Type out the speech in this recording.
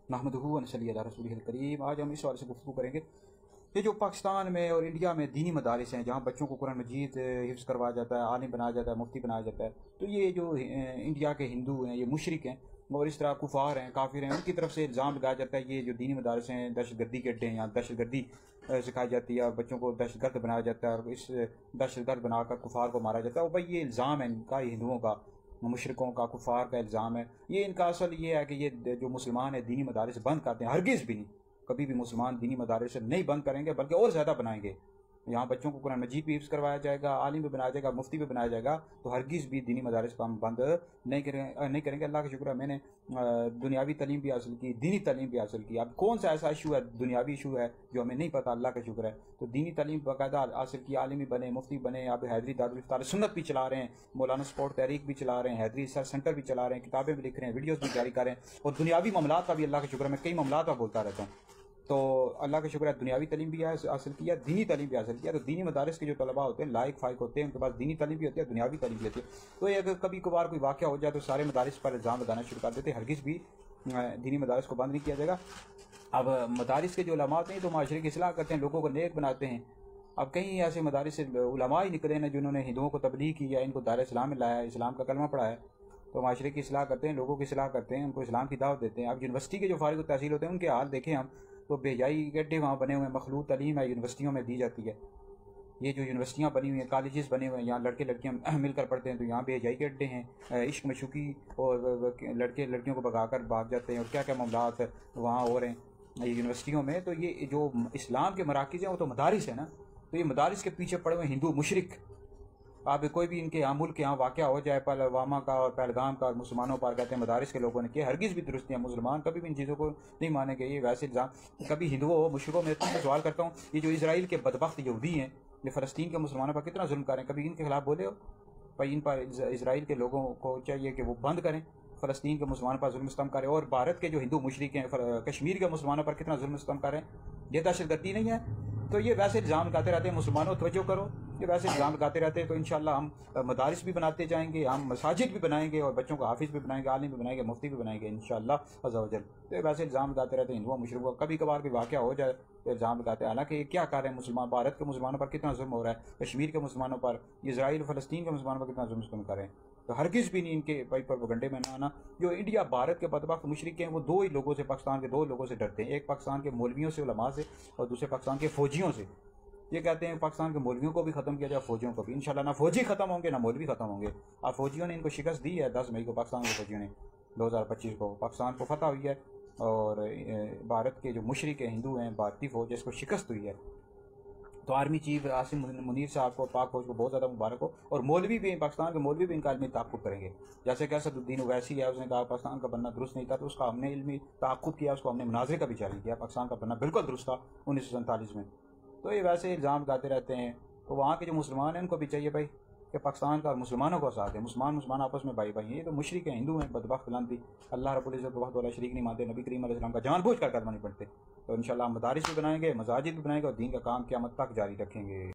नहमदुहु व नसल्ली अला रसूलिहिल करीम। आज हम इस हवाले से गुफ्तगू करेंगे ये जो पाकिस्तान में और इंडिया में दीनी मदारिस हैं जहाँ बच्चों को कुरान मजीद हिफ्ज़ करवाया जाता है, आलिम बनाया जाता है, मुफ्ती बनाया जाता है, तो ये जो इंडिया के हिंदू हैं, ये मुशरिक हैं और इस तरह कुफार हैं, काफिर हैं, उनकी तरफ से इल्ज़ाम लगाया जाता है ये जो दीनी मदारिस हैं दहशतगर्दी के अड्डे हैं, यहाँ दहशतगर्दी सिखाई जाती है और बच्चों को दहशतगर्द बनाया जाता है और इस दहशतगर्द बनाकर कुफार को मारा जाता है। और भाई ये इल्ज़ाम है इनका, हिंदुओं का, मुशरिकों का, कुफार का इल्ज़ाम है। ये इनका असल ये है कि ये जो मुसलमान है दीनी मदारिस बंद करते हैं, हरगिज़ भी नहीं, कभी भी मुसलमान दीनी मदारिस नहीं बंद करेंगे बल्कि और ज़्यादा बनाएंगे। यहाँ बच्चों को कुरान मजीद भी हिफ्ज़ करवाया जाएगा, आलिम भी बनाया जाएगा, मुफ्ती भी बनाया जाएगा, तो हरगिज़ भी दीनी मदारिस को हम बंद नहीं करेंगे। अल्लाह का शुक्र है मैंने दुनियावी तालीम भी हासिल की, दीनी तालीम भी हासिल की। अब कौन सा ऐसा इशू है, दुनियावी इशू है जो हमें नहीं पता, अल्लाह का शुक्र है, तो दीनी तालीम बाकायदा हासिल की, आलिम भी बने, मुफ्ती बने। अब हैदरी दारुल इफ्तार सुन्नत भी चला रहे हैं, मौलाना स्पोर्ट तहरीक भी चला रहे हैं, हैदरी रिसर्च सेंटर भी चला रहे हैं, किताबें भी लिख रहे हैं, वीडियोज़ भी जारी कर रहे हैं, और दुनियावी मामलात का भी अल्लाह का शुक्र है, मैं कई मामलात का बोलता रहता हूँ, तो अल्लाह का शुक्र है दुनियावी तालीम भी हासिल किया, दीनी तालीम भी हासिल किया। तो दीनी मदारिस के जो तलबा होते हैं लायक फाइक होते हैं, उनके पास दीनी तालीम भी होती है, दुनियावी तालीम भी होती है। तो ये अगर कभी कभार कोई वाक़या हो जाए तो सारे मदारिस पर इल्ज़ाम लगाना शुरू कर देते हैं, हरगिज़ भी दीनी मदारिस को बंद नहीं किया जाएगा। अब मदारिस के जो उलमा होते हैं तो माशरे की इस्लाह करते हैं, लोगों को नेक बनाते हैं। अब कई ऐसे मदारिस से उलमा ही निकले हैं जिन्होंने हिंदुओं को तबलीग की या इनको दार इस्लाम में लाया, इस्लाम का कलमा पढ़ा है, तो माशरे की इस्लाह करते हैं, लोगों की इस्लाह करते हैं, उनको इस्लाम की दावत देते हैं। अब यूनिवर्सिटी के जो फारिग तहसील होते हैं उनके हाल देखें हम, तो बेजाई गड्ढे वहाँ बने हुए हैं, मखलूत तालीम है यूनिवर्सिटियों में दी जाती है। ये जो यूनिवर्सिटियाँ बनी हुई हैं, कॉलेजेस बने हुए हैं, यहाँ लड़के लड़कियाँ मिलकर पढ़ते हैं, तो यहाँ बेजाई के अड्डे हैं, इश्क मशूकी और लड़के लड़कियों को भगाकर भाग जाते हैं और क्या क्या मामलात वहाँ हो रहे हैं ये यूनिवर्सिटियों में। तो ये जो इस्लाम के मराकिज़ हैं वो तो मदारिस है ना, तो ये मदारिस के पीछे पड़े हुए हिंदू मुशरिक। आप कोई भी इनके यहाँ मुल्क के यहाँ वाक़या हो जाए, पुलवामा का और पहलगाम का, और मुसलमानों पर कहते हैं मदारिस के लोगों ने किया, हरगिज़ भी दुरुस्त नहीं है, मुसलमान कभी भी इन चीज़ों को नहीं मानेंगे। ये वैसे इल्ज़ाम कभी हिंदुओं मुशरिकों में इतना सवाल करता हूँ, ये जो इजराइल के बदबख्त यहूदी हैं, ये फ़लस्तीन के मुसलमानों पर कितना जुल्म कर रहे हैं, कभी इनके खिलाफ बोले हो भाई? इन पर इजराइल के लोगों को चाहिए कि वो बंद करें, फ़लस्तीन के मुसलमानों पर जुल्म सितम करें, और भारत के जो हिंदू मुशरिक हैं कश्मीर के मुसलमानों पर कितना जुल्म सितम करें। ये दहशतगर्दी नहीं है? तो ये वैसे इल्ज़ाम लगाते रहते हैं, मुसलमानों तवज्जो करो, ये वैसे इल्ज़ाम लगाते रहते हैं। तो इंशाअल्लाह हम मदारिस भी बनाते जाएंगे, हम मसाजिद भी बनाएंगे और बच्चों को हाफिज़ भी बनाएंगे, आलिम भी बनाएंगे, मुफ्ती भी बनाएंगे इंशाअल्लाह अज़्ज़ा वजल। तो ये वैसे इल्ज़ाम लगाते रहते हैं हिंदुओं मुशरिकों, कभी कभार भी वाक़या हो जाए तो इल्ज़ाम लगाते हैं। हालांकि ये क्या कर रहे हैं मुसलमान, भारत के मुसलमानों पर कितना जुल्म हो रहा है, कश्मीर के मुसलमानों पर, इजराइल फ़लस्तीन के मुसलमानों पर कितना जुल्म कर रहे हैं। तो हरगिज़ भी नहीं इनके भाई प्रोपेगेंडे में ना आना। जो इंडिया भारत के बदबख्त मुशरिक हैं वो दो ही लोगों से, पाकिस्तान के दो लोगों से डरते हैं, एक पाकिस्तान के मौलवियों से, उलमा से, और दूसरे पाकिस्तान के फ़ौजियों से। ये कहते हैं पाकिस्तान के मौलवियों को भी ख़त्म किया जाए, फ़ौजियों को भी। इंशाल्लाह ना फ़ौजी ख़त्म होंगे ना मौलवी ख़त्म होंगे। अब फ़ौजियों ने इनको शिकस्त दी है 10 मई को, पाकिस्तान के फ़ौजियों ने 2025 को पाकिस्तान को फतह हुई है, और भारत के जो मुशरिक हिंदू हैं, भारतीय फ़ौज, इसको शिकस्त हुई है। तो आर्मी चीफ आसिम मुनीर साहब को, पाक फौज को बहुत ज़्यादा मुबारक हो। और मौलवी भी, पाकिस्तान के मौलवी भी इनका इल्मी ताक़ुब करेंगे। जैसे कि असदुद्दीन ओवैसी है, उसने कहा पाकिस्तान का बनना दुरुस्त नहीं था, तो उसका हमने इल्मी ताक़ुब किया, उसको हमने मुनाज़रे का भी चैलेंज किया, पाकिस्तान का बनना बिल्कुल दुरुस्त था 1947 में। तो ये वैसे इल्ज़ाम लगाते रहते हैं। तो वहाँ के जो मुसलमान हैं उनको भी चाहिए भाई कि पाकिस्तान का और मुसलमानों को साथ है, मुसलमान आपस में भाई भाई हैं। ये तो मुशरिक हैं, हिंदू हैं, बदबख्त लानती, अल्लाह रब्बुल इज़्ज़त को वहदहू ला शरीक नहीं मानते, नबी करीम अलैहि सलाम का जानबूझ कर कदम नहीं पड़ते। तो इंशाअल्लाह मदारिस भी बनाएंगे, मसाजिद भी बनाएंगे और दीन का काम क़यामत तक जारी रखेंगे।